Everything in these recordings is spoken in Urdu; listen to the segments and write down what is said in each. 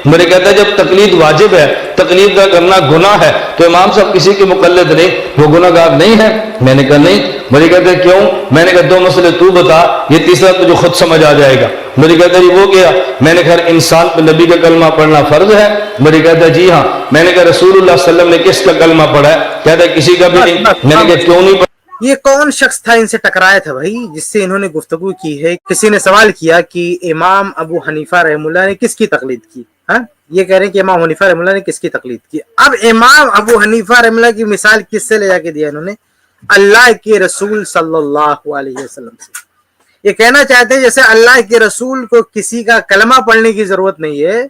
میرے کہتا ہے جب تقلید واجب ہے، تقلید کا کرنا گناہ ہے، تو امام صاحب کسی کے مقلد نہیں، وہ گناہ گار نہیں ہے؟ میں نے کہا نہیں۔ مجھے کہتے ہیں کیوں؟ میں نے کہا دو مسئلے تو بتا، یہ تیسرا تجھے خود سمجھ آ جائے گا۔ مجھے کہتا ہے وہ کیا؟ میں نے کہا انسان پہ نبی کا کلمہ پڑھنا فرض ہے؟ مجھے کہتا ہے جی ہاں۔ میں نے کہا رسول اللہ صلی اللہ علیہ وسلم نے کس کا کلمہ پڑھا ہے؟ کہتا ہے کسی کا بھی نہیں۔ میں نے کہا کیوں نہیں پڑھا؟ یہ کون شخص تھا ان سے ٹکرایا تھا بھائی جس سے انہوں نے گفتگو کی ہے؟ کسی نے سوال کیا کہ امام ابو حنیفہ رحمہ اللہ نے کس کی تقلید کی؟ ہاں، یہ کہہ رہے ہیں کہ امام حنیفہ رحمہ اللہ نے کس کی تقلید کی۔ اب امام ابو حنیفہ رحمہ اللہ کی مثال کس سے لے جا کے دیا انہوں نے؟ اللہ کے رسول صلی اللہ علیہ وسلم سے۔ یہ کہنا چاہتے ہیں جیسے اللہ کے رسول کو کسی کا کلمہ پڑھنے کی ضرورت نہیں ہے،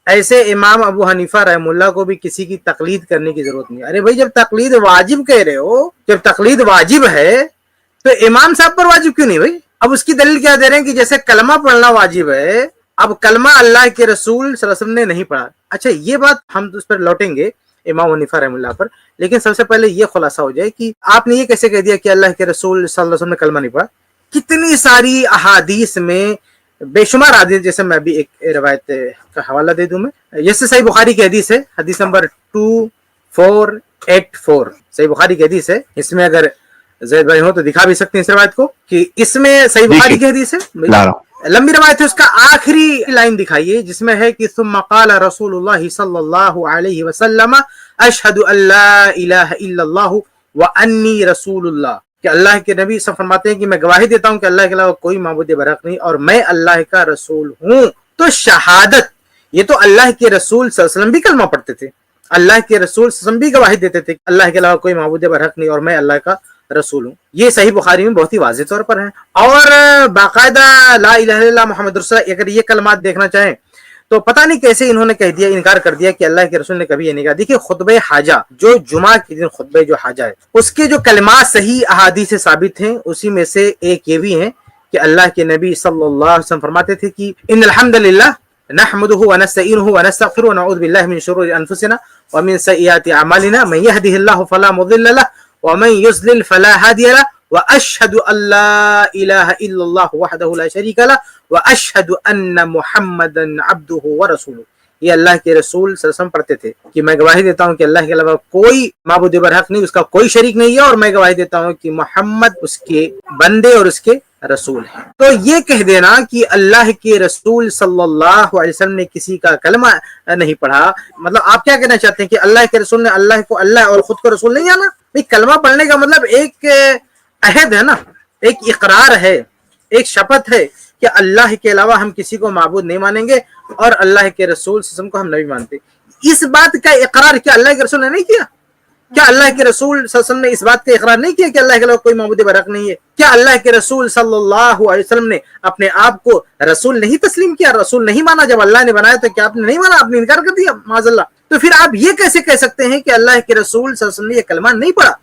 ایسے امام ابو حنیفہ رحمہ اللہ کو بھی کسی کی تقلید کرنے کی ضرورت نہیں ہے۔ ارے بھائی جب تقلید واجب کہہ رہے ہو، جب تقلید واجب ہے تو امام صاحب پر واجب کیوں نہیں بھائی؟ اب اس کی دلیل کیا دے رہے ہیں کہ جیسے کلمہ پڑھنا واجب ہے، اب کلمہ اللہ کے رسول صلی اللہ علیہ وسلم نے نہیں پڑھا۔ اچھا یہ بات ہم اس پر لوٹیں گے امام حنیفہ رحمہ اللہ پر، لیکن سب سے پہلے یہ خلاصہ ہو جائے کہ آپ نے یہ کیسے کہہ دیا کہ اللہ کے رسول صلی اللہ علیہ وسلم نے کلمہ نہیں پڑھا؟ کتنی ساری احادیث میں، بے شمار حدیث، جیسے میں ابھی ایک روایت کا حوالہ دے دوں میں، جیسے صحیح بخاری کی حدیث ہے، حدیث نمبر 2484، صحیح بخاری کی حدیث ہے۔ اس میں اگر زید بھائی ہو تو دکھا بھی سکتے ہیں اس روایت کو، کہ اس میں صحیح بخاری کی حدیث ہے، لمبی روایت ہے، اس کا آخری لائن دکھائیے جس میں ہے کہ ثم قال رسول اللہ صلی اللہ علیہ وسلم اشہد ان لا الہ الا اللہ وانی رسول اللہ، کہ اللہ کے نبی صلی فرماتے ہیں کہ میں گواہی دیتا ہوں کہ اللہ کے علاوہ کوئی معبود برحق نہیں اور میں اللہ کا رسول ہوں۔ تو شہادت، یہ تو اللہ کے رسول صلی اللہ علیہ وسلم بھی کلمہ پڑھتے تھے، اللہ کے رسول صلی اللہ علیہ وسلم بھی گواہی دیتے تھے کہ اللہ کے علاوہ کوئی معبود برحق نہیں اور میں اللہ کا رسول ہوں۔ یہ صحیح بخاری میں بہت ہی واضح طور پر ہے، اور باقاعدہ لا الہ الا اللہ محمد رسول اللہ، اگر یہ کلمات دیکھنا چاہیں تو پتہ نہیں کیسے انہوں نے کہہ دیا، انکار کر دیا کہ اللہ کے رسول نے کبھی یہ نہیں کہا۔ دیکھیے خطبہ حاجہ جو جمعہ کے دن خطبہ جو حاجہ ہے، اس کے جو کلمات صحیح احادیث سے ثابت ہیں، اسی میں سے ایک یہ بھی ہے کہ اللہ کے نبی صلی اللہ علیہ وسلم فرماتے تھے کہ ان الحمد للہ نحمده ونستعینه ونستغفره ونعوذ باللہ من شرور انفسنا ومن سیئات اعمالنا من يهده الله فلا مضل له ومن يضلل فلا هادي له واشهد ان لا اله الا الله وحده لا شريك له واشهد ان محمدا عبده ورسوله۔ یہ اللہ کے رسول صلی اللہ علیہ وسلم پڑھتے تھے کہ میں گواہی دیتا ہوں کہ اللہ کے علاوہ کوئی معبود برحق نہیں، اس کا کوئی شریک نہیں ہے، اور میں گواہی دیتا ہوں کہ محمد اس کے بندے اور اس کے رسول ہیں۔ تو یہ کہہ دینا کہ اللہ کے رسول صلی اللہ علیہ وسلم نے کسی کا کلمہ نہیں پڑھا، مطلب آپ کیا کہنا چاہتے ہیں کہ اللہ کے رسول نے اللہ کو اللہ اور خود کو رسول نہیں جانا؟ کلمہ پڑھنے کا مطلب ایک عہد ہے نا، ایک اقرار ہے، ایک شپت ہے کہ اللہ کے علاوہ ہم کسی کو معبود نہیں مانیں گے اور اللہ کے رسول صلی اللہ علیہ وسلم کو ہم نہیں مانتے۔ اس بات کا اقرار کیا اللہ کے رسول نے نہیں کیا؟ کیا اللہ کے رسول صلی اللہ علیہ وسلم نے اس بات کا اقرار نہیں کیا کہ اللہ کے علاوہ کوئی معبود برحق نہیں ہے؟ کیا اللہ کے رسول صلی اللہ علیہ وسلم نے اپنے آپ کو رسول نہیں تسلیم کیا، رسول نہیں مانا؟ جب اللہ نے بنایا تو کیا آپ نے نہیں مانا، آپ نے انکار کر دیا معاذ اللہ؟ تو پھر آپ یہ کیسے کہہ سکتے ہیں کہ اللہ کے رسول صلی اللہ علیہ وسلم نے یہ کلمہ نہیں پڑھا؟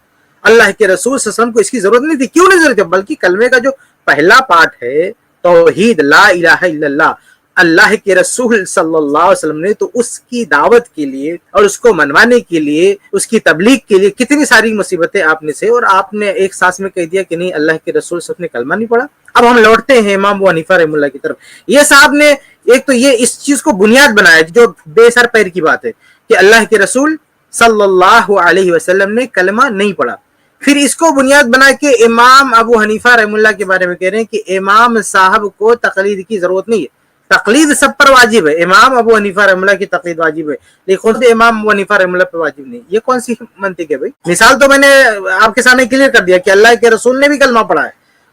اللہ کے رسول صلی اللہ علیہ وسلم کو اس کی ضرورت نہیں تھی۔ کیوں نہیں ضرورت ہے؟ بلکہ کلمے کا جو پہلا پارٹ ہے توحید لا الہ الا اللہ، اللہ کے رسول صلی اللہ علیہ وسلم نے تو اس کی دعوت کے لیے اور اس کو منوانے کے لیے، اس کی تبلیغ کے لیے کتنی ساری مصیبتیں آپ نے سے، اور آپ نے ایک سانس میں کہہ دیا کہ نہیں اللہ کے رسول صلی اللہ علیہ وسلم نے کلمہ نہیں پڑھا۔ اب ہم لوٹتے ہیں امام ابو حنیفہ رحمہ اللہ کی طرف۔ یہ صاحب نے ایک تو یہ اس چیز کو بنیاد بنایا جو بے سر پیر کی بات ہے کہ اللہ کے رسول صلی اللہ علیہ وسلم نے کلمہ نہیں پڑھا، پھر اس کو بنیاد بنا کے امام ابو حنیفہ رحمہ اللہ کے بارے میں کہہ رہے ہیں کہ امام صاحب کو تقلید کی ضرورت نہیں ہے، تقلید سب پر واجب ہے، امام ابو حنیفہ رحمہ اللہ کی تقلید واجب ہے لیکن خود امام ابو حنیفہ رحمہ اللہ پر واجب نہیں۔ یہ کون سی منطق ہے بھائی؟ مثال تو میں نے آپ کے سامنے کلیئر کر دیا کہ اللہ کے رسول نے بھی کلمہ پڑھا ہے،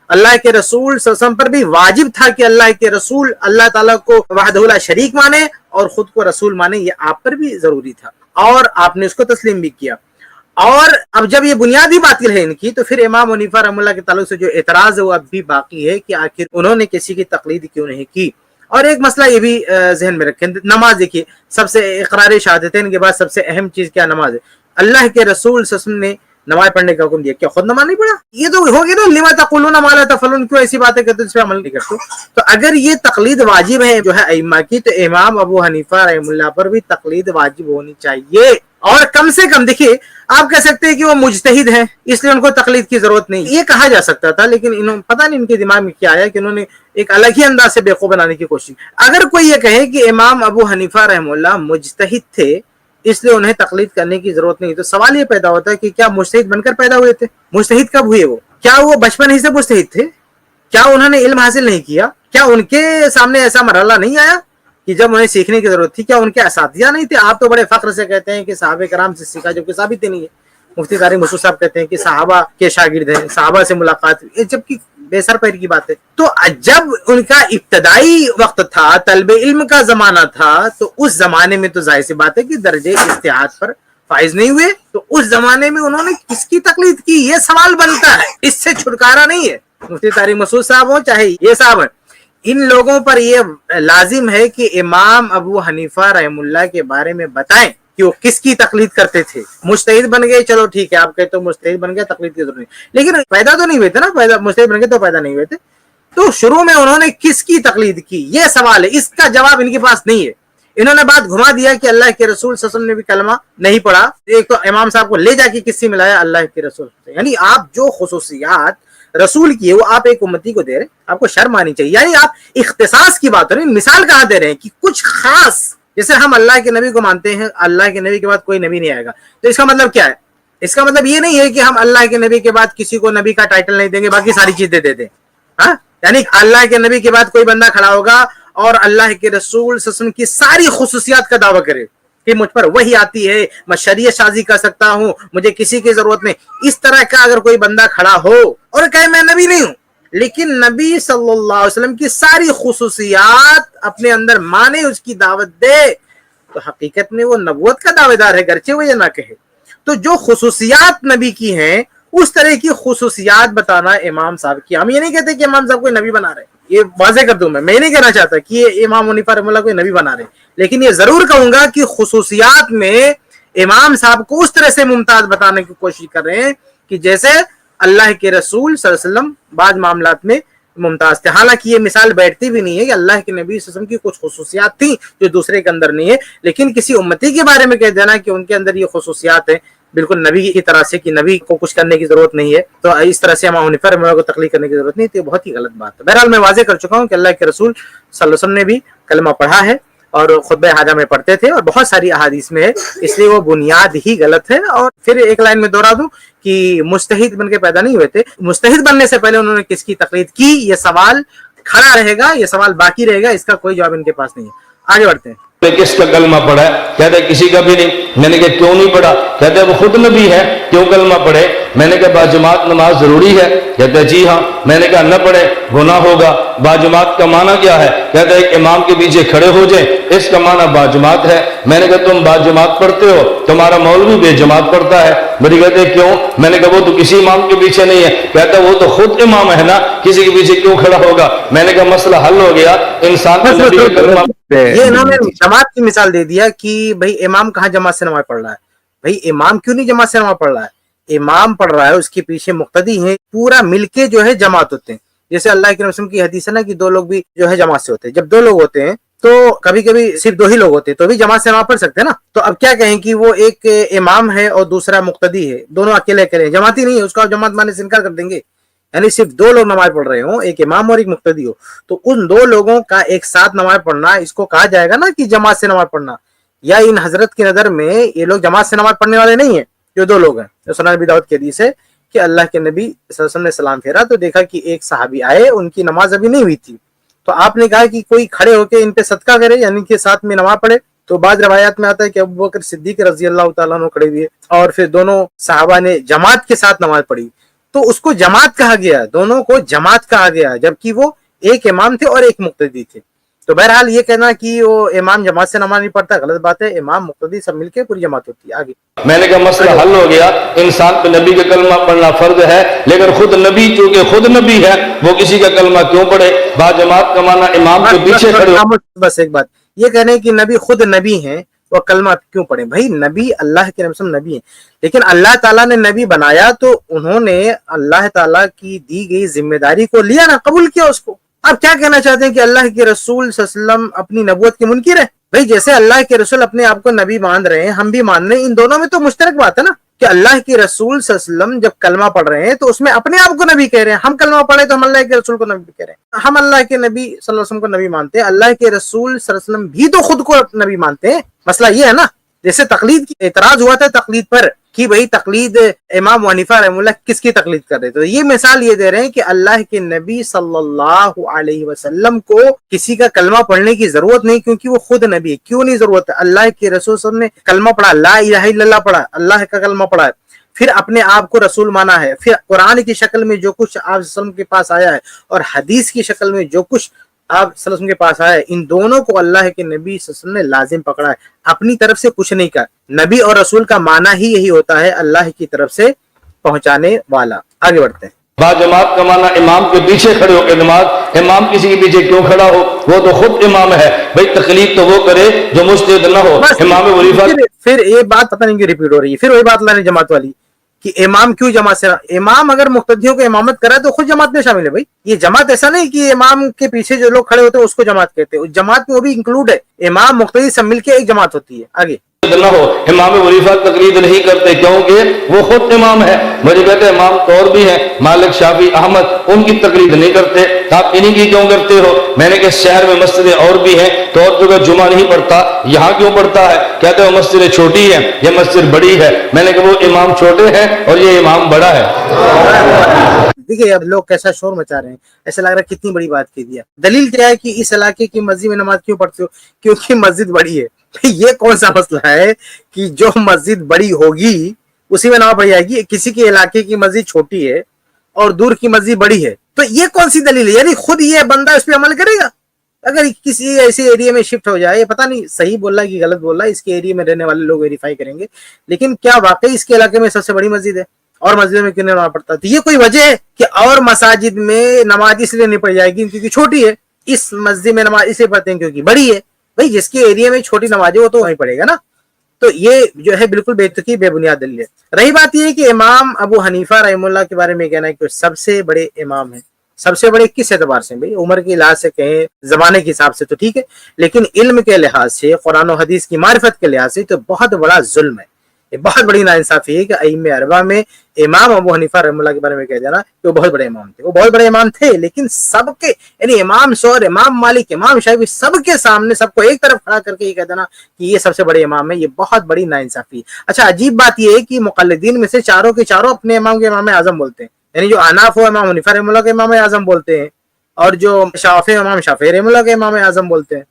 اللہ کے رسول صلی اللہ علیہ وسلم پر بھی واجب تھا کہ اللہ کے رسول اللہ تعالیٰ کو وحدہ لا شریک مانے اور خود کو رسول مانے، یہ آپ پر بھی ضروری تھا اور آپ نے اس کو تسلیم بھی کیا۔ اور اب جب یہ بنیادی باطل ہے ان کی، تو پھر امام حنیفہ رحمہ اللہ کے تعلق سے جو اعتراض ہے وہ اب بھی باقی ہے کہ آخر انہوں نے کسی کی تقلید کیوں نہیں کی۔ اور ایک مسئلہ یہ بھی ذہن میں رکھیں، نماز دیکھیے، سب سے اقرار شہادتین کے بعد سب سے اہم چیز کیا؟ نماز ہے۔ اللہ کے رسول صلی اللہ علیہ وسلم نے نماز پڑھنے کا حکم دیا، کیا خود نماز نہیں پڑھا؟ یہ تو ہو گیا نا، لما تقولون ما لا تفعلون، کیوں ایسی باتیں کرتے اس پہ عمل نہیں کرتے؟ تو اگر یہ تقلید واجب ہے جو ہے ائمہ کی، تو امام ابو حنیفہ رحمہ اللہ پر بھی تقلید واجب ہونی چاہیے۔ اور کم سے کم دیکھیے آپ کہہ سکتے ہیں کہ وہ مجتہد ہیں اس لیے ان کو تقلید کی ضرورت نہیں, یہ کہا جا سکتا تھا, لیکن انہوں پتہ نہیں ان کے دماغ میں کیا آیا کہ انہوں نے ایک الگ ہی انداز سے بیوقوف بنانے کی کوشش. اگر کوئی یہ کہے کہ امام ابو حنیفہ رحمہ اللہ مجتہد تھے اس لیے انہیں تقلید کرنے کی ضرورت نہیں, تو سوال یہ پیدا ہوتا ہے کہ کیا مجتہد بن کر پیدا ہوئے تھے؟ مجتہد کب ہوئے وہ؟ کیا وہ بچپن ہی سے مجتہد تھے؟ کیا انہوں نے علم حاصل نہیں کیا؟ کیا ان کے سامنے ایسا مرحلہ نہیں آیا کہ جب انہیں سیکھنے کی ضرورت تھی؟ کیا ان کے اساتذہ نہیں تھے؟ آپ تو بڑے فخر سے کہتے ہیں کہ صحابہ کرام سے سیکھا, جو کہ ثابت ہی نہیں ہے. مفتی طارق مسعود صاحب کہتے ہیں کہ صحابہ کے شاگرد ہیں, صحابہ سے ملاقات ہوئی, جبکہ بے سر پیر کی بات ہے. تو جب ان کا ابتدائی وقت تھا, طلب علم کا زمانہ تھا, تو اس زمانے میں تو ظاہر سی بات ہے کہ درجے اجتہاد پر فائز نہیں ہوئے, تو اس زمانے میں انہوں نے کس کی تقلید کی؟ یہ سوال بنتا ہے, اس سے چھٹکارا نہیں ہے. مفتی طارق مسعود صاحب ہوں چاہے یہ صاحب ہیں, ان لوگوں پر یہ لازم ہے کہ امام ابو حنیفہ رحم اللہ کے بارے میں بتائیں کہ وہ کس کی تقلید کرتے تھے. مجتہد بن گئے, چلو ٹھیک ہے, آپ کہتے ہو مجتہد بن گئے, تقلید کی ضرورت نہیں, لیکن پیدا تو نہیں ہوئے تھے نا, پیدا مجتہد بن گئے تو پیدا نہیں ہوئے تھے. تو شروع میں انہوں نے کس کی تقلید کی, یہ سوال ہے, اس کا جواب ان کے پاس نہیں ہے. انہوں نے بات گھما دیا کہ اللہ کے رسول صلی اللہ علیہ وسلم نے بھی کلمہ نہیں پڑھا. ایک تو امام صاحب کو لے جا کے کس سے ملایا؟ اللہ کے رسول سے. یعنی آپ جو خصوصیات رسول کی ہے وہ آپ ایک امتی کو دے رہے ہیں, آپ کو شرم آنی چاہیے. یعنی آپ اختصاص کی بات ہو رہی, مثال کہاں دے رہے ہیں کہ کچھ خاص, جیسے ہم اللہ کے نبی کو مانتے ہیں, اللہ کے نبی کے بعد کوئی نبی نہیں آئے گا, تو اس کا مطلب کیا ہے؟ اس کا مطلب یہ نہیں ہے کہ ہم اللہ کے نبی کے بعد کسی کو نبی کا ٹائٹل نہیں دیں گے, باقی ساری چیزیں دے دیں. ہاں, یعنی اللہ کے نبی کے بعد کوئی بندہ کھڑا ہوگا اور اللہ کے رسول صلی اللہ علیہ وسلم کی ساری خصوصیات کا دعویٰ کرے کہ مجھ پر وہی آتی ہے, میں شریعت سازی کر سکتا ہوں, مجھے کسی کی ضرورت نہیں. اس طرح کا اگر کوئی بندہ کھڑا ہو اور کہے میں نبی نہیں ہوں, لیکن نبی صلی اللہ علیہ وسلم کی ساری خصوصیات اپنے اندر مانے, اس کی دعوت دے, تو حقیقت میں وہ نبوت کا دعوے دار ہے, گرچہ وہ یہ نہ کہے. تو جو خصوصیات نبی کی ہیں اس طرح کی خصوصیات بتانا امام صاحب کی. ہم یہ نہیں کہتے کہ امام صاحب کوئی نبی بنا رہے, یہ واضح کر دوں, میں نہیں کہنا چاہتا کہ یہ امام حنیفہ رحمہ اللہ کوئی نبی بنا رہے, لیکن یہ ضرور کہوں گا کہ خصوصیات میں امام صاحب کو اس طرح سے ممتاز بتانے کی کوشش کر رہے ہیں کہ جیسے اللہ کے رسول صلی اللہ علیہ وسلم بعض معاملات میں ممتاز تھے. حالانکہ یہ مثال بیٹھتی بھی نہیں ہے کہ اللہ کے نبی صلی اللہ علیہ وسلم کی کچھ خصوصیات تھیں جو دوسرے کے اندر نہیں ہے, لیکن کسی امتی کے بارے میں کہہ دینا کہ ان کے اندر یہ خصوصیات ہیں بالکل نبی کی طرح سے, کہ نبی کو کچھ کرنے کی ضرورت نہیں ہے, تو اس طرح سے امام حنیفہ رحمہ اللہ کو تقلید کرنے کی ضرورت نہیں, تو یہ بہت ہی غلط بات ہے. بہرحال میں واضح کر چکا ہوں کہ اللہ کے رسول صلی اللہ علیہ وسلم نے بھی کلمہ پڑھا ہے اور خطبہ حاجہ میں پڑھتے تھے, اور بہت ساری احادیث میں ہے, اس لیے وہ بنیاد ہی غلط ہے. اور پھر ایک لائن میں دوہرا دوں کہ مجتہد بن کے پیدا نہیں ہوئے تھے, مجتہد بننے سے پہلے انہوں نے کس کی تقلید کی, یہ سوال کھڑا رہے گا, یہ سوال باقی رہے گا, اس کا کوئی جواب ان کے پاس نہیں ہے. آگے بڑھتے ہیں. کس کا کلمہ پڑھا ہے؟ کہتے ہیں کسی کا بھی نہیں. میں نے کہا کیوں نہیں پڑھا؟ کہتے ہیں وہ خود نبی ہے, کیوں کلمہ پڑھے؟ میں نے کہا باجماعت نماز ضروری ہے. کہتے ہیں جی ہاں. میں نے کہا نہ پڑھے گناہ ہوگا. باجماعت کا معنی کیا ہے؟ کہتے ہیں امام کے پیچھے کھڑے ہو جائیں, اس کا معنی باجماعت ہے. میں نے کہا تم باجماعت پڑھتے ہو, تمہارا مولوی بے جماعت پڑھتا ہے. بڑی کہتے ہیں کیوں؟ میں نے کہا وہ تو کسی امام کے پیچھے نہیں ہے. کہتا ہے وہ تو خود امام ہے نا, کسی کے پیچھے کیوں کھڑا ہوگا؟ میں نے کہا مسئلہ حل ہو گیا. انسان کو نبی کا کلمہ, یہ انہوں نے جماعت کی مثال دے دیا کہ بھائی امام کہاں جماعت سے نماز پڑھ رہا ہے. بھائی امام کیوں نہیں جماعت سے نماز پڑھ رہا ہے؟ امام پڑھ رہا ہے, اس کے پیچھے مقتدی ہیں, پورا مل کے جو ہے جماعت ہوتے ہیں. جیسے اللہ کے رسول کی حدیث ہے نا کہ دو لوگ بھی جو ہے جماعت سے ہوتے ہیں. جب دو لوگ ہوتے ہیں تو کبھی کبھی صرف دو ہی لوگ ہوتے ہیں, تو بھی جماعت سے نماز پڑھ سکتے ہیں نا. تو اب کیا کہیں کہ وہ ایک امام ہے اور دوسرا مقتدی ہے, دونوں اکیلے اکیلے ہیں, جماعت ہی نہیں ہے, اس کا جماعت ماننے سے انکار کر دیں گے. یعنی صرف دو لوگ نماز پڑھ رہے ہوں, ایک امام اور ایک مقتدی ہو, تو ان دو لوگوں کا ایک ساتھ نماز پڑھنا, اس کو کہا جائے گا نا کہ جماعت سے نماز پڑھنا. یا ان حضرت کی نظر میں یہ لوگ جماعت سے نماز پڑھنے والے نہیں ہیں, جو دو لوگ ہیں. سنن ابی داؤد کی حدیث ہے کہ اللہ کے نبی صلی اللہ علیہ وسلم نے سلام پھیرا تو دیکھا کہ ایک صحابی آئے, ان کی نماز ابھی نہیں ہوئی تھی, تو آپ نے کہا کہ کوئی کھڑے ہو کے ان پہ صدقہ کرے, یعنی ان کے ساتھ میں نماز پڑھے. تو بعض روایات میں آتا ہے کہ ابو بکر صدیق رضی اللہ تعالیٰ عنہ کھڑے ہوئے, اور پھر دونوں صحابہ نے جماعت کے ساتھ نماز پڑھی, تو اس کو جماعت کہا گیا, دونوں کو جماعت کہا گیا, جبکہ وہ ایک امام تھے اور ایک مقتدی تھے. تو بہرحال یہ کہنا کہ وہ امام جماعت سے نماز نہیں پڑھتا غلط بات ہے, امام مقتدی سب مل کے پوری جماعت ہوتی ہے. آگے میں نے کہا مسئلہ حل ہو گیا. انسان پہ نبی کا کلمہ پڑھنا فرض ہے, لیکن خود نبی چونکہ خود نبی ہے وہ کسی کا کلمہ کیوں پڑھے؟ باجماعت کا معنی امام کے پیچھے کھڑے ہو. بس ایک بات یہ کہنے کہ نبی خود نبی ہیں وہ کلمہ کیوں پڑھیں؟ بھائی نبی اللہ کے نبی نبی ہیں, لیکن اللہ تعالیٰ نے نبی بنایا تو انہوں نے اللہ تعالیٰ کی دی گئی ذمہ داری کو لیا نا, قبول کیا اس کو. آپ کیا کہنا چاہتے ہیں کہ اللہ کے رسول صلی اللہ علیہ وسلم اپنی نبوت کے منکر ہیں؟ بھائی جیسے اللہ کے رسول اپنے آپ کو نبی مان رہے ہیں، ہم بھی مان رہے ہیں، ان دونوں میں تو مشترک بات ہے نا کہ اللہ کے رسول صلی اللہ علیہ وسلم جب کلمہ پڑھ رہے ہیں تو اس میں اپنے آپ کو نبی کہہ رہے ہیں، ہم کلمہ پڑھے تو ہم اللہ کے رسول کو نبی کہہ رہے ہیں، ہم اللہ کے نبی صلی اللہ علیہ وسلم کو نبی مانتے ہیں، اللہ کے رسول صلی اللہ علیہ وسلم بھی تو خود کو نبی مانتے ہیں۔ مسئلہ یہ ہے نا، جیسے تقلید کی اعتراض ہوا تھا تقلید پر کہ بھئی تقلید امام حنیفہ رحمہ اللہ کس کی تقلید کر رہے تھے، تو یہ مثال یہ دے رہے ہیں کہ اللہ کے نبی صلی اللہ علیہ وسلم کو کسی کا کلمہ پڑھنے کی ضرورت نہیں، کیونکہ وہ خود نبی ہے۔ کیوں نہیں ضرورت ہے؟ اللہ کے رسول صلی اللہ علیہ وسلم نے کلمہ پڑھا، لا الہ الا اللہ پڑھا، اللہ کا کلمہ پڑھا ہے، پھر اپنے آپ کو رسول مانا ہے، پھر قرآن کی شکل میں جو کچھ آپ صلی اللہ علیہ وسلم کے پاس آیا ہے اور حدیث کی شکل میں جو کچھ آپ صلی اللہ علیہ وسلم کے پاس آیا ہے، ان دونوں کو اللہ کے نبی صلی اللہ علیہ وسلم نے لازم پکڑا ہے، اپنی طرف سے کچھ نہیں کہا۔ نبی اور رسول کا معنی ہی یہی ہوتا ہے، اللہ کی طرف سے پہنچانے والا۔ آگے بڑھتے ہیں۔ با جماعت کا معنی امام کے پیچھے کھڑے ہو کے نماز، امام کسی کے پیچھے کیوں کھڑا ہو، وہ تو خود امام ہے بھائی، تقلید تو وہ کرے جو مجتہد نہ ہو۔ امام وظیفہ پھر یہ بات پتہ نہیں کیوں ریپیٹ ہو رہی ہے، پھر وہی بات لانے جماعت والی کہ امام کیوں جماعت سے، امام اگر مقتدیوں کو امامت کرا تو خود جماعت میں شامل ہے۔ بھائی یہ جماعت ایسا نہیں کہ امام کے پیچھے جو لوگ کھڑے ہوتے ہیں اس کو جماعت کہتے ہیں، اس جماعت میں وہ بھی انکلوڈ ہے، امام مقتدی سب مل کے ایک جماعت ہوتی ہے۔ آگے نہ ہو، امام وظیفہ تقلید نہیں کرتے کیونکہ وہ خود امام ہے۔ مجھے کہتے ہیں امام تو اور بھی ہیں، مالک، شافعی، احمد، ان کی تقلید نہیں کرتے، آپ انہی کی کیوں کرتے ہو؟ میں نے کہا شہر میں مسجدیں اور بھی ہیں تو اور جگہ جمعہ نہیں پڑھتا، یہاں کیوں پڑھتا ہے؟ کہتے ہیں مسجد چھوٹی ہے، یہ مسجد بڑی ہے۔ میں نے کہا وہ امام چھوٹے ہیں اور یہ امام بڑا ہے۔ دیکھیے اب لوگ کیسا شور مچا رہے ہیں، ایسا لگ رہا ہے کتنی بڑی بات کی دیا۔ دلیل کیا ہے کہ اس علاقے کی مسجد میں نماز کیوں پڑھتے ہو؟ کیونکہ مسجد بڑی ہے۔ یہ کون سا مسئلہ ہے کہ جو مسجد بڑی ہوگی اسی میں نماز پڑھی جائے گی، کسی کے علاقے کی مسجد چھوٹی ہے اور دور کی مسجد بڑی ہے، تو یہ کون سی دلیل ہے؟ یعنی خود یہ بندہ اس پہ عمل کرے گا؟ اگر کسی ایسے ایریا میں شفٹ ہو جائے، پتہ نہیں صحیح بول رہا ہے کہ غلط بول رہا ہے، اس کے ایریا میں رہنے والے لوگ ویریفائی کریں گے، لیکن کیا واقعی اس کے علاقے میں سب سے بڑی مسجد ہے اور مسجد میں کیوں نہیں نماز پڑھتا؟ تو یہ کوئی وجہ ہے کہ اور مساجد میں نماز اس لیے نہیں پڑھی جائے گی کیونکہ چھوٹی ہے، اس مسجد میں نماز اس لیے پڑھتے ہیں کیونکہ بڑی ہے؟ بھائی جس کے ایریا میں چھوٹی نماز ہے وہ تو وہیں پڑھے گا نا۔ تو یہ جو ہے بالکل بے تکی بے بنیاد دلیل ہے۔ رہی بات یہ کہ امام ابو حنیفہ رحمہ اللہ کے بارے میں کہنا ہے کہ سب سے بڑے امام ہیں۔ سب سے بڑے کس اعتبار سے؟ بھائی عمر کے لحاظ سے کہیں، زمانے کے حساب سے تو ٹھیک ہے، لیکن علم کے لحاظ سے، قرآن و حدیث کی معرفت کے لحاظ سے تو بہت بڑا ظلم ہے، یہ بہت بڑی ناانصافی ہے کہ ائمہ اربعہ میں امام ابو حنیفہ رحمہ اللہ کے بارے میں کہہ دینا کہ وہ بہت بڑے امام تھے۔ وہ بہت بڑے امام تھے، لیکن سب کے یعنی امام سور، امام مالک، امام شافعی، سب کے سامنے سب کو ایک طرف کھڑا کر کے یہ کہہ دینا کہ یہ سب سے بڑے امام ہے، یہ بہت بڑی ناانصافی ہے۔ اچھا عجیب بات یہ ہے کہ مقلدین میں سے چاروں کے چاروں اپنے امام کے امام اعظم بولتے ہیں، یعنی جو احناف ہو امام حنیفہ رحمہ اللہ کے امام اعظم بولتے ہیں، اور جو شافعی امام شافعی رحمہ اللہ کے امام اعظم بولتے ہیں۔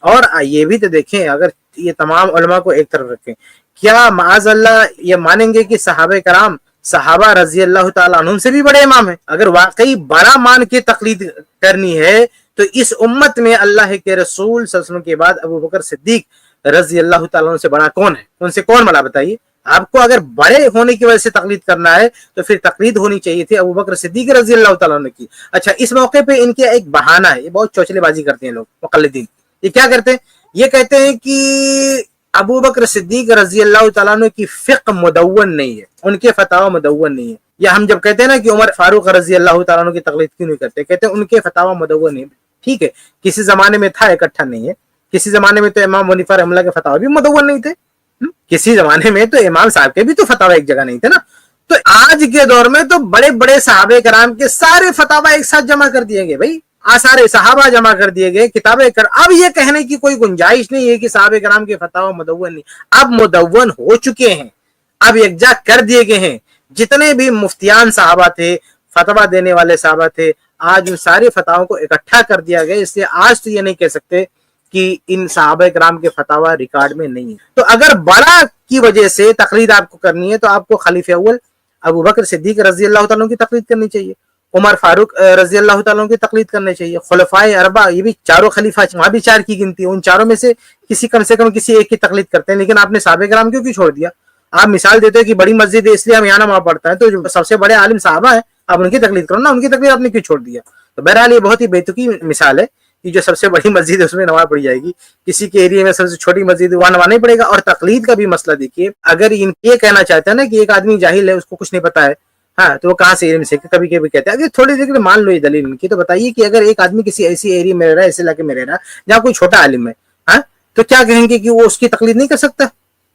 اور یہ بھی تو دیکھیں، اگر یہ تمام علماء کو ایک طرف رکھیں، کیا معاذ اللہ یہ مانیں گے کہ صحابہ کرام، صحابہ رضی اللہ تعالیٰ عنہم سے بھی بڑے امام ہیں؟ اگر واقعی بڑا مان کے تقلید کرنی ہے تو اس امت میں اللہ کے رسول صلی اللہ علیہ وسلم کے بعد ابو بکر صدیق رضی اللہ تعالیٰ عنہ سے بڑا کون ہے؟ ان سے کون بڑا بتائیے؟ آپ کو اگر بڑے ہونے کی وجہ سے تقلید کرنا ہے تو پھر تقلید ہونی چاہیے تھی ابو بکر صدیق رضی اللہ تعالیٰ عنہ کی۔ اچھا اس موقع پہ ان کے ایک بہانہ ہے، یہ بہت چوچلے بازی کرتے ہیں لوگ مقلدین۔ یہ کیا کرتے ہیں؟ یہ کہتے ہیں کہ ابو بکر صدیق رضی اللہ تعالیٰ عنہ کی فقہ مدون نہیں ہے، ان کے فتاوی مدون نہیں ہے۔ یا ہم جب کہتے ہیں نا کہ عمر فاروق رضی اللہ تعالیٰ عنہ کی تقلید کیوں نہیں کرتے، کہتے ہیں ان کے فتاوی مدون نہیں ہے۔ ٹھیک ہے، کسی زمانے میں تھا، اکٹھا نہیں ہے۔ کسی زمانے میں تو امام حنیفہ رحمہ اللہ کے فتاوی بھی مدون نہیں تھے، کسی زمانے میں تو امام صاحب کے بھی تو فتاوی ایک جگہ نہیں تھے نا۔ تو آج کے دور میں تو بڑے بڑے صحابہ کرام کے سارے فتاوی ایک ساتھ جمع کر دیے گئے، بھائی آثار صحابہ جمع کر دیے گئے، کتابیں کر، اب یہ کہنے کی کوئی گنجائش نہیں ہے کہ صحابہ کرام کے فتاوی مدون نہیں، اب مدون ہو چکے ہیں، اب یکجا کر دیے گئے ہیں۔ جتنے بھی مفتیان صحابہ تھے، فتویٰ دینے والے صحابہ تھے، آج ان سارے فتاووں کو اکٹھا کر دیا گیا، اس لیے آج تو یہ نہیں کہہ سکتے کہ ان صحابہ کرام کے فتاوی ریکارڈ میں نہیں ہے۔ تو اگر بڑا کی وجہ سے تقلید آپ کو کرنی ہے تو آپ کو خلیفہ اول ابو بکر صدیق رضی اللہ تعالیٰ کی تقلید کرنی چاہیے، عمر فاروق رضی اللہ تعالیٰ کی تقلید کرنی چاہیے، خلفائے اربعہ، یہ بھی چاروں خلیفہ، وہاں بھی چار کی گنتی ہے، ان چاروں میں سے کم سے کم کسی ایک کی تقلید کرتے ہیں، لیکن آپ نے صحابہ کرام کیوں چھوڑ دیا؟ آپ مثال دیتے ہیں کہ بڑی مسجد ہے اس لیے ہم یہاں نماز پڑھتا ہے، تو جو سب سے بڑے عالم صحابہ ہیں آپ ان کی تقلید کرو نا، ان کی تقلید آپ نے کیوں چھوڑ دیا؟ تو بہرحال یہ بہت ہی بیتکی مثال ہے کہ جو سب سے بڑی مسجد ہے اس میں نماز پڑھی جائے گی، کسی کے ایریا میں سب سے چھوٹی مسجد ہے وہاں نماز نہیں پڑے گا۔ اور تقلید کا بھی مسئلہ دیکھیے، اگر یہ کہنا چاہتے ہیں نا کہ ایک آدمی جاہل ہے، اس کو کچھ نہیں پتا ہے، ہاں تو وہ کہاں سے علم سیکھے؟ کبھی کبھی کہتے ہیں اگر تھوڑی دیر مان لو یہ دلیل ان کی، تو بتائیے کہ اگر ایک آدمی کسی ایسی ایریا میں رہ رہا ہے، ایسے علاقے میں رہ رہا ہے جہاں کوئی چھوٹا عالم ہے، ہاں تو کیا کہیں گے کہ وہ اس کی تقلید نہیں کر سکتا؟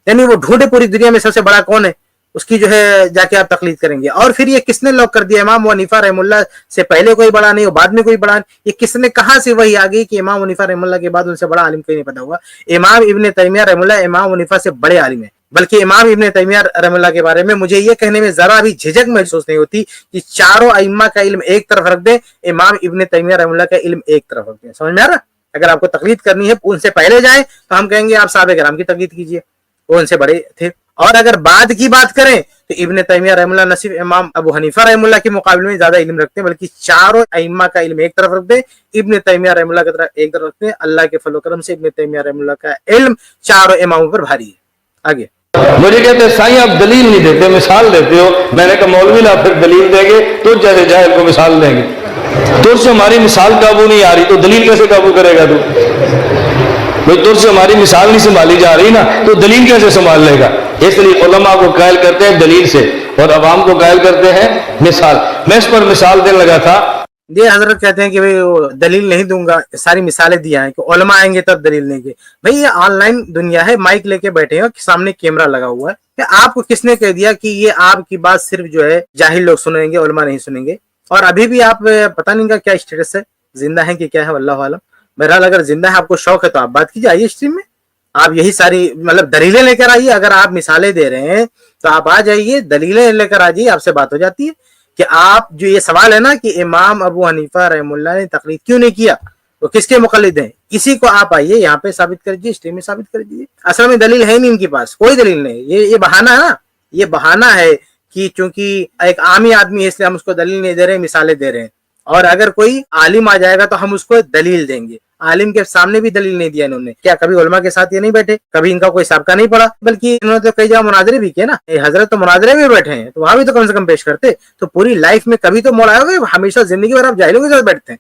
یعنی وہ ڈھونڈے پوری دنیا میں سب سے بڑا کون ہے، اس کی جو ہے جا کے آپ تقلید کریں گے. اور پھر یہ کس نے لاک کر دیا امام ابو حنیفہ رحمہ اللہ سے پہلے کوئی بڑا نہیں اور بعد میں کوئی بڑا نہیں؟ یہ کس نے کہاں سے وہی آ گئی کہ امام حنیفہ رحمہ اللہ کے بعد ان سے بڑا عالم کوئی نہیں پیدا ہوا؟ امام ابن تیمیہ رحمہ اللہ امام حنیفہ سے بڑے عالم ہیں. بلکہ امام ابن تیمیہ رحمہ اللہ کے بارے میں مجھے یہ کہنے میں ذرا بھی جھجک محسوس نہیں ہوتی کہ چاروں ائمہ کا علم ایک طرف رکھ دیں، امام ابن تیمیہ رحمہ اللہ کا علم ایک طرف رکھ دیں. سمجھ میں آ رہا؟ اگر آپ کو تقلید کرنی ہے ان سے پہلے جائیں تو ہم کہیں گے آپ صحابہ کرام کی تقلید کیجئے، وہ ان سے بڑے تھے. اور اگر بعد کی بات کریں تو ابن تیمیہ رحمہ اللہ نہ صرف امام ابو حنیفہ رحمہ اللہ کے مقابلے میں زیادہ علم رکھتے ہیں بلکہ چاروں ائمہ کا علم ایک طرف رکھ دیں، ابن تیمیہ رحمہ اللہ کی طرف ایک طرف رکھتے ہیں. اللہ کے فضل و کرم سے ابن تیمیہ رحمہ اللہ کا علم چاروں اماموں پر بھاری ہے. آگے مجھے کہتے ہیں سائیں آپ دلیل نہیں دیتے، مثال دیتے ہو. میں نے کہا مولوی لا پھر دلیل دیں گے تو جیسے جاہل کو مثال دیں گے. تجھ سے ہماری مثال قابو نہیں آ رہی تو دلیل کیسے قابو کرے گا تو؟ بھئی تجھ سے ہماری مثال نہیں سنبھالی جا رہی نا تو دلیل کیسے سنبھال لے گا؟ اس لیے علماء کو قائل کرتے ہیں دلیل سے اور عوام کو قائل کرتے ہیں مثال. میں اس پر مثال دینے لگا تھا. یہ حضرت کہتے ہیں کہ بھئی دلیل نہیں دوں گا، ساری مثالیں دیا ہیں کہ علماء آئیں گے تب دلیل دیں گے. بھئی یہ آن لائن دنیا ہے، مائک لے کے بیٹھے ہیں، سامنے کیمرہ لگا ہوا ہے. کہ آپ کو کس نے کہہ دیا کہ یہ آپ کی بات صرف جو ہے جاہل لوگ سنیں گے، علماء نہیں سنیں گے؟ اور ابھی بھی آپ پتہ نہیں کا کیا اسٹیٹس ہے، زندہ ہیں کہ کیا ہے واللہ عالم. بہرحال اگر زندہ ہے، آپ کو شوق ہے تو آپ بات کیجیے، آئیے اسٹریم میں. آپ یہی ساری مطلب دلیلیں لے کر آئیے. اگر آپ مثالیں دے رہے ہیں تو آپ آ جائیے، دلیلیں لے کر آ جائیے، آپ سے بات ہو جاتی ہے. کہ آپ جو یہ سوال ہے نا کہ امام ابو حنیفہ رحمہ اللہ نے تقلید کیوں نہیں کیا، وہ کس کے مقلد ہیں، اسی کو آپ آئیے یہاں پہ ثابت کر دیجیے، اسٹریم میں ثابت کر دیجیے. اصل میں دلیل ہے نہیں ان کے پاس، کوئی دلیل نہیں. یہ بہانہ ہے نا، یہ بہانہ ہے کہ چونکہ ایک عامی آدمی ہے اس لیے ہم اس کو دلیل نہیں دے رہے ہیں، مثالیں دے رہے ہیں. اور اگر کوئی عالم آ جائے گا تو ہم اس کو دلیل دیں گے. عالم کے سامنے بھی دلیل نہیں دیا انہوں نے. کیا کبھی علماء کے ساتھ یہ نہیں بیٹھے؟ کبھی ان کا کوئی سابقہ نہیں پڑا؟ بلکہ انہوں نے تو کئی جگہ مناظرے بھی کیے نا. حضرت تو مناظرے میں بیٹھے ہیں تو وہاں بھی تو کم سے کم پیش کرتے. تو پوری لائف میں کبھی تو موڑ آئے ہوگا، ہمیشہ زندگی بھر آپ جاہلوں کے ساتھ بیٹھتے ہیں.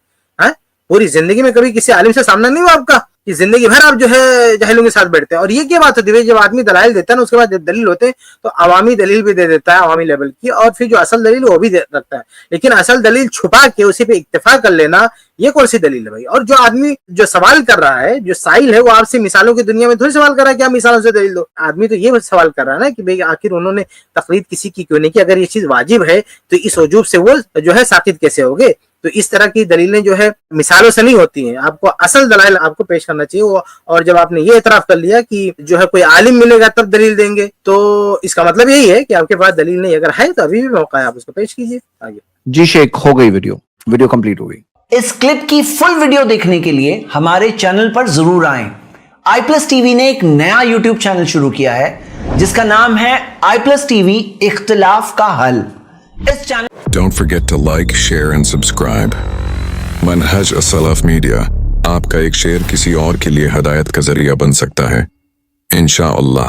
پوری زندگی میں کبھی کسی عالم سے سامنا نہیں ہوا آپ کا کہ زندگی بھر آپ جو ہے جاہلوں کے ساتھ بیٹھتے ہیں؟ اور یہ کیا بات ہوتی ہے جب آدمی دلائل دیتا ہے نا، اس کے بعد جب دلیل ہوتے ہیں تو عوامی دلیل بھی دے دیتا ہے، عوامی لیول کی، اور پھر جو اصل دلیل وہ بھی رکھتا ہے. لیکن اصل دلیل چھپا کے اسی پہ اکتفا کر لینا، یہ کون سی دلیل ہے بھائی؟ اور جو آدمی جو سوال کر رہا ہے، جو سائل ہے، وہ آپ سے مثالوں کی دنیا میں تھوڑی سوال کر رہا ہے کہ آپ مثالوں سے دلیل دو. آدمی تو یہ سوال کر رہا ہے نا کہ بھائی آخر انہوں نے تقلید کسی کی کیوں نہیں کی؟ اگر یہ چیز واجب ہے تو اس وجوب سے وہ جو ہے ساقط کیسے ہوگے؟ تو اس طرح کی دلیلیں جو ہے مثالوں سے نہیں ہوتی ہیں. آپ کو اصل دلائل آپ کو پیش کرنا چاہیے. اور جب آپ نے یہ اعتراف کر لیا کہ جو ہے کوئی عالم ملے گا تب دلیل دیں گے، تو اس کا مطلب یہی ہے کہ آپ کے پاس دلیل نہیں. اگر ہے تو ابھی بھی موقع ہے، آپ اس کو پیش کیجیے. آگے جی شیخ، ہو گئی ویڈیو کمپلیٹ ہو گئی. اس کلپ کی فل ویڈیو دیکھنے کے لیے ہمارے چینل پر ضرور آئیں. آئی پلس ٹی وی نے ایک نیا یوٹیوب چینل شروع کیا ہے جس کا نام ہے آئی پلس ٹی وی اختلاف کا حل. اس channel Don't forget to like, share and subscribe. منہج السلف میڈیا آپ کا ایک شیئر کسی اور کے لیے ہدایت کا ذریعہ بن سکتا ہے انشاءاللہ.